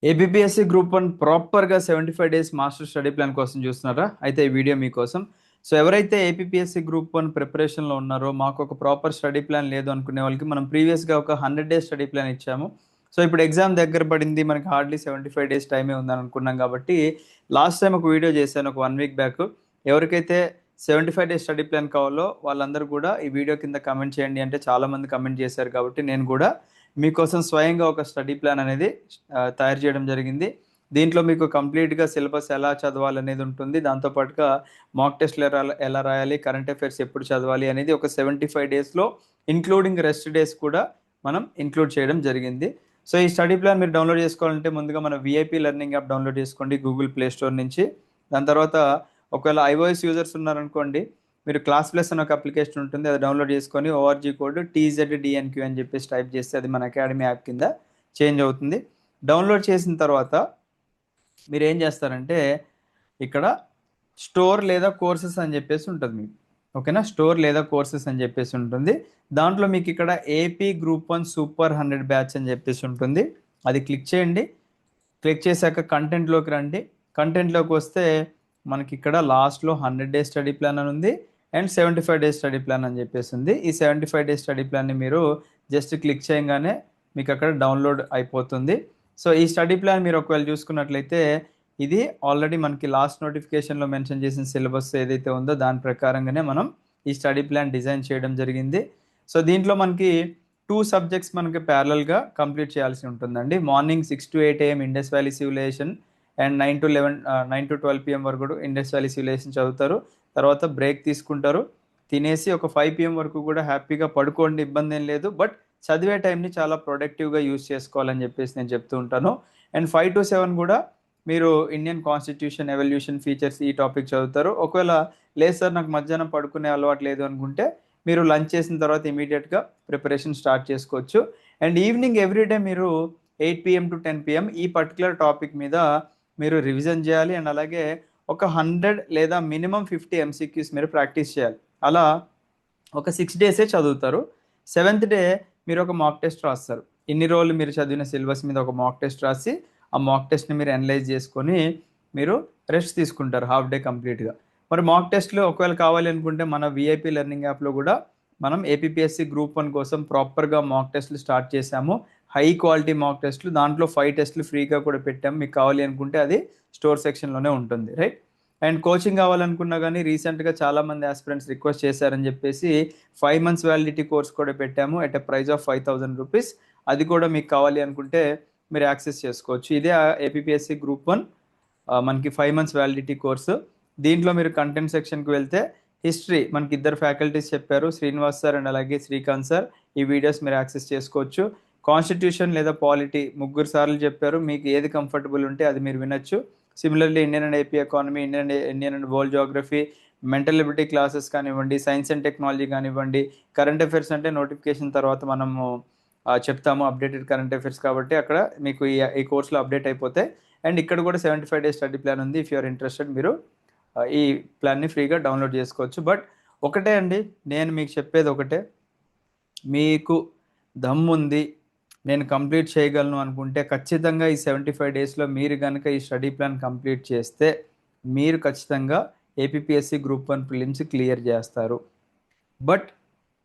ABPSC group one ప్రాపర్గా 75 days master study plan కోసం చూస్తున్నారా? అయితే ఈ వీడియో మీకోసం. సో ఎవరైతే ఏపీఎస్సి గ్రూప్ వన్ ప్రిపరేషన్లో ఉన్నారో మాకు ఒక ప్రాపర్ స్టడీ ప్లాన్ లేదు అనుకునే వాళ్ళకి మనం ప్రీవియస్గా ఒక 100 డేస్ స్టడీ ప్లాన్ ఇచ్చాము. సో ఇప్పుడు ఎగ్జామ్ దగ్గర పడింది, మనకి హార్డ్లీ 75 డేస్ టైమే ఉందని అనుకున్నాం కాబట్టి లాస్ట్ టైం ఒక వీడియో చేశాను ఒక 1 వీక్ బ్యాక్. ఎవరికైతే 75 డేస్ స్టడీ ప్లాన్ కావాలో వాళ్ళందరూ కూడా ఈ వీడియో కింద కమెంట్ చేయండి అంటే చాలామంది కమెంట్ చేశారు కాబట్టి నేను కూడా మీకోసం స్వయంగా ఒక స్టడీ ప్లాన్ అనేది తయారు చేయడం జరిగింది. దీంట్లో మీకు కంప్లీట్గా సిలబస్ ఎలా చదవాలి అనేది ఉంటుంది. దాంతోపాటుగా మాక్ టెస్ట్లు ఎలా రాయాలి, కరెంట్ అఫైర్స్ ఎప్పుడు చదవాలి అనేది ఒక 75 డేస్లో ఇంక్లూడింగ్ రెస్ట్ డేస్ కూడా మనం ఇంక్లూడ్ చేయడం జరిగింది. సో ఈ స్టడీ ప్లాన్ మీరు డౌన్లోడ్ చేసుకోవాలంటే ముందుగా మన విఐపి లెర్నింగ్ యాప్ డౌన్లోడ్ చేసుకోండి గూగుల్ ప్లే స్టోర్ నుంచి. దాని తర్వాత ఒకవేళ ఐఓఎస్ యూజర్స్ ఉన్నారనుకోండి, మీరు క్లాస్ ప్లస్ అని ఒక అప్లికేషన్ ఉంటుంది, అది డౌన్లోడ్ చేసుకొని ఓఆర్జీ కోడ్ TZDNQ అని చెప్పేసి టైప్ చేస్తే అది మన అకాడమీ యాప్ కింద చేంజ్ అవుతుంది. డౌన్లోడ్ చేసిన తర్వాత మీరు ఏం చేస్తారంటే ఇక్కడ స్టోర్ లేదా కోర్సెస్ అని చెప్పేసి ఉంటుంది మీకు. ఓకేనా, స్టోర్ లేదా కోర్సెస్ అని చెప్పేసి ఉంటుంది. దాంట్లో మీకు ఇక్కడ ఏపీ గ్రూప్ 1 సూపర్ 100 బ్యాచ్ అని చెప్పేసి ఉంటుంది. అది క్లిక్ చేయండి. క్లిక్ చేశాక కంటెంట్లోకి రండి. కంటెంట్లోకి వస్తే మనకి ఇక్కడ లాస్ట్లో 100 డేస్ స్టడీ ప్లాన్ అని ఉంది అండ్ 75 డేస్ స్టడీ ప్లాన్ అని చెప్పేసి ఉంది. ఈ 75 డేస్ స్టడీ ప్లాన్ని మీరు జస్ట్ క్లిక్ చేయగానే మీకు అక్కడ డౌన్లోడ్ అయిపోతుంది. సో ఈ స్టడీ ప్లాన్ మీరు ఒకవేళ చూసుకున్నట్లయితే ఇది ఆల్రెడీ మనకి లాస్ట్ నోటిఫికేషన్లో మెన్షన్ చేసిన సిలబస్ ఏదైతే ఉందో దాని ప్రకారంగానే మనం ఈ స్టడీ ప్లాన్ డిజైన్ చేయడం జరిగింది. సో దీంట్లో మనకి 2 సబ్జెక్ట్స్ మనకి ప్యారలల్గా కంప్లీట్ చేయాల్సి ఉంటుందండి. Morning 6 to 8 AM Indus valley civilization and 9 to 12 PM వరకు కూడా ఇండస్ వ్యాలీ సివిలైజేషన్ చదువుతారు. తర్వాత బ్రేక్ తీసుకుంటారు, తినేసి ఒక 5 PM వరకు కూడా హ్యాపీగా పడుకోండి, ఇబ్బంది ఏం లేదు. బట్ చదివే టైంని చాలా ప్రొడక్టివ్గా యూజ్ చేసుకోవాలని చెప్పేసి నేను చెప్తూ ఉంటాను. అండ్ 5 to 7 కూడా మీరు ఇండియన్ కాన్స్టిట్యూషన్, ఎవల్యూషన్, ఫీచర్స్ ఈ టాపిక్ చదువుతారు. ఒకవేళ లేదు సార్ నాకు మధ్యాహ్నం పడుకునే అలవాటు లేదు అనుకుంటే మీరు లంచ్ చేసిన తర్వాత ఇమీడియట్గా ప్రిపరేషన్ స్టార్ట్ చేసుకోవచ్చు. అండ్ ఈవినింగ్ ఎవ్రీడే మీరు 8 PM to 10 PM ఈ పర్టికులర్ టాపిక్ మీద మీరు రివిజన్ చేయాలి. అండ్ అలాగే ఒక 100 లేదా మినిమం 50 MCQs మీరు ప్రాక్టీస్ చేయాలి. అలా ఒక 6 డేసే చదువుతారు. 7th డే మీరు ఒక మాక్ టెస్ట్ రాస్తారు. ఇన్ని రోజులు మీరు చదివిన సిలబస్ మీద ఒక మాక్ టెస్ట్ రాసి ఆ మాక్ టెస్ట్ని మీరు అనలైజ్ చేసుకొని మీరు రెస్ట్ తీసుకుంటారు హాఫ్ డే కంప్లీట్గా. మరి మాక్ టెస్ట్లు ఒకవేళ కావాలి అనుకుంటే మన విఐపి లెర్నింగ్ యాప్లో కూడా మనం ఏపీఎస్సి గ్రూప్ 1 కోసం ప్రాపర్గా మాక్ టెస్ట్లు స్టార్ట్ చేశాము. హై క్వాలిటీ మాక్ టెస్ట్లు, దాంట్లో 5 టెస్ట్లు ఫ్రీగా కూడా పెట్టాము. మీకు కావాలి అనుకుంటే అది స్టోర్ సెక్షన్లోనే ఉంటుంది, రైట్. అండ్ కోచింగ్ కావాలనుకున్నా కానీ రీసెంట్గా చాలామంది ఆస్పిరెంట్స్ రిక్వెస్ట్ చేశారని చెప్పేసి 5 months వ్యాలిడిటీ కోర్స్ కూడా పెట్టాము at a price of 5,000 rupees. అది కూడా మీకు కావాలి అనుకుంటే మీరు యాక్సెస్ చేసుకోవచ్చు. ఇదే ఏపీఎస్సి గ్రూప్ 1 మనకి 5 months వ్యాలిడిటీ కోర్సు. దీంట్లో మీరు కంటెంట్ సెక్షన్కి వెళ్తే హిస్టరీ మనకి 2 ఫ్యాకల్టీస్ చెప్పారు, శ్రీనివాస్ సార్ అండ్ అలాగే శ్రీకాంత్ సార్. ఈ వీడియోస్ మీరు యాక్సెస్ చేసుకోవచ్చు. కాన్స్టిట్యూషన్ లేదా పాలిటీ 3 సార్లు చెప్పారు. మీకు ఏది కంఫర్టబుల్ ఉంటే అది మీరు వినొచ్చు. Similarly Indian and AP economy, Indian and world geography, mental ability classes కానివ్వండి, సైన్స్ అండ్ టెక్నాలజీ కానివ్వండి, కరెంట్ అఫైర్స్ అంటే నోటిఫికేషన్ తర్వాత మనము చెప్తాము అప్డేటెడ్ కరెంట్ అఫైర్స్ కాబట్టి అక్కడ మీకు ఈ కోర్సులో అప్డేట్ అయిపోతాయి. అండ్ ఇక్కడ కూడా 75 డేస్ స్టడీ ప్లాన్ ఉంది. ఇఫ్ యూఆర్ ఇంట్రెస్టెడ్ మీరు ఈ ప్లాన్ని ఫ్రీగా డౌన్లోడ్ చేసుకోవచ్చు. బట్ ఒకటే అండి, నేను మీకు చెప్పేది ఒకటే, మీకు దమ్ముంది నేను కంప్లీట్ చేయగలను అనుకుంటే ఖచ్చితంగా ఈ 75 డేస్లో మీరు కనుక ఈ స్టడీ ప్లాన్ కంప్లీట్ చేస్తే మీరు ఖచ్చితంగా ఏపీఎస్సి గ్రూప్ 1 ప్రిలిమ్స్ క్లియర్ చేస్తారు. But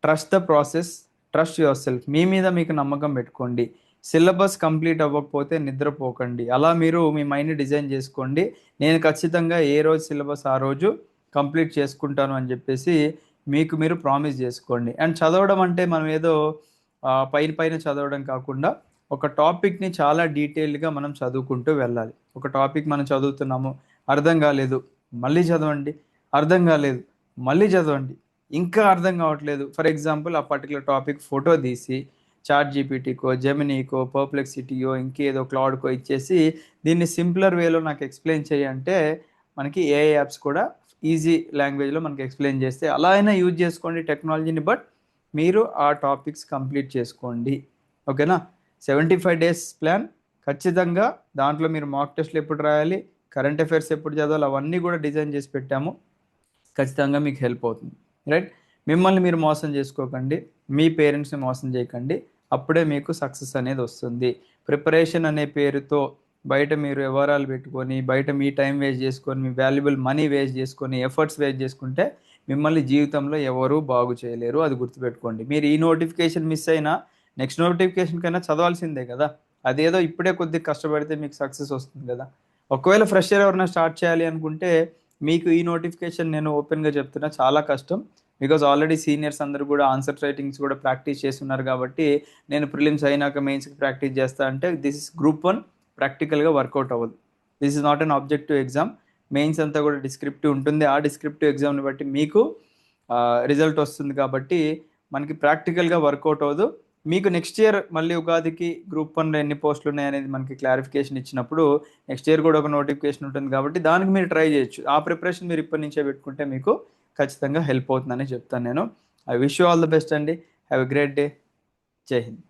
trust the process, trust yourself. మీ మీద మీకు నమ్మకం పెట్టుకోండి. సిలబస్ కంప్లీట్ అవ్వకపోతే నిద్రపోకండి. అలా మీరు మీ మైండ్ డిజైన్ చేసుకోండి, నేను ఖచ్చితంగా ఏ రోజు సిలబస్ ఆ రోజు కంప్లీట్ చేసుకుంటాను అని చెప్పేసి మీకు మీరు ప్రామిస్ చేసుకోండి. అండ్ చదవడం అంటే మనం ఏదో పైన పైన చదవడం కాకుండా ఒక టాపిక్ని చాలా డీటెయిల్డ్గా మనం చదువుకుంటూ వెళ్ళాలి. ఒక టాపిక్ మనం చదువుతున్నాము, అర్థం కాలేదు మళ్ళీ చదవండి, అర్థం కాలేదు మళ్ళీ చదవండి, ఇంకా అర్థం కావట్లేదు ఫర్ ఎగ్జాంపుల్ ఆ పర్టికులర్ టాపిక్ ఫోటో తీసి చాట్ జీపీటీకో, జెమినీకో, పర్ప్లెక్సిటీయో, ఇంకేదో క్లౌడ్కో ఇచ్చేసి దీన్ని సింప్లర్ వేలో నాకు ఎక్స్ప్లెయిన్ చేయంటే మనకి ఏఐ యాప్స్ కూడా ఈజీ లాంగ్వేజ్లో మనకి ఎక్స్ప్లెయిన్ చేస్తే అలా అయినా యూజ్ చేసుకోండి టెక్నాలజీని. బట్ మీరు ఆ టాపిక్స్ కంప్లీట్ చేసుకోండి, ఓకేనా. 75 డేస్ ప్లాన్ ఖచ్చితంగా. దాంట్లో మీరు మాక్ టెస్ట్లు ఎప్పుడు రాయాలి, కరెంట్ అఫైర్స్ ఎప్పుడు చదవాలి, అవన్నీ కూడా డిజైన్ చేసి పెట్టాము. ఖచ్చితంగా మీకు హెల్ప్ అవుతుంది, రైట్. మిమ్మల్ని మీరు మోసం చేసుకోకండి, మీ పేరెంట్స్ని మోసం చేయకండి. అప్పుడే మీకు సక్సెస్ అనేది వస్తుంది. ప్రిపరేషన్ అనే పేరుతో బయట మీరు వ్యవహారాలు పెట్టుకొని, బయట మీ టైం వేస్ట్ చేసుకొని, మీ వాల్యుబుల్ మనీ వేస్ట్ చేసుకొని, ఎఫర్ట్స్ వేస్ట్ చేసుకుంటే మిమ్మల్ని జీవితంలో ఎవరు బాగు చేయలేరు. అది గుర్తుపెట్టుకోండి. మీరు ఈ నోటిఫికేషన్ మిస్ అయినా నెక్స్ట్ నోటిఫికేషన్ కైనా చదవాల్సిందే కదా! అదేదో ఇప్పుడే కొద్దిగా కష్టపడితే మీకు సక్సెస్ వస్తుంది కదా! ఒకవేళ ఫ్రెషర్ ఎవరైనా స్టార్ట్ చేయాలి అనుకుంటే మీకు ఈ నోటిఫికేషన్ నేను ఓపెన్‌గా చెప్తున్నా చాలా కష్టం. బికాజ్ ఆల్రెడీ సీనియర్స్ అందరూ కూడా ఆన్సర్ రైటింగ్స్ కూడా ప్రాక్టీస్ చేస్తున్నారు కాబట్టి నేను ప్రిలిమ్స్ అయినాక మెయిన్స్‌కి ప్రాక్టీస్ చేస్తా అంటే దిస్ ఇస్ గ్రూప్ 1 ప్రాక్టికల్‌గా వర్కౌట్ అవ్వదు. This is not an objective exam. Mains అంతా కూడా డిస్క్రిప్టివ్ ఉంటుంది. ఆ డిస్క్రిప్టివ్ ఎగ్జామ్‌ని బట్టి మీకు రిజల్ట్ వస్తుంది కాబట్టి మనకి ప్రాక్టికల్‌గా వర్కౌట్ అవ్వదు. మీకు నెక్స్ట్ ఇయర్ మళ్ళీ ఉగాదికి గ్రూప్ 1లో ఎన్ని పోస్టులు ఉన్నాయనేది మనకి క్లారిఫికేషన్ ఇచ్చినప్పుడు నెక్స్ట్ ఇయర్ కూడా ఒక నోటిఫికేషన్ ఉంటుంది కాబట్టి దానికి మీరు ట్రై చేయొచ్చు. ఆ ప్రిపరేషన్ మీరు ఇప్పటి నుంచే పెట్టుకుంటే మీకు ఖచ్చితంగా హెల్ప్ అవుతుందని చెప్తాను నేను. I wish you all the best అండి. Have a great day. Jai Hind.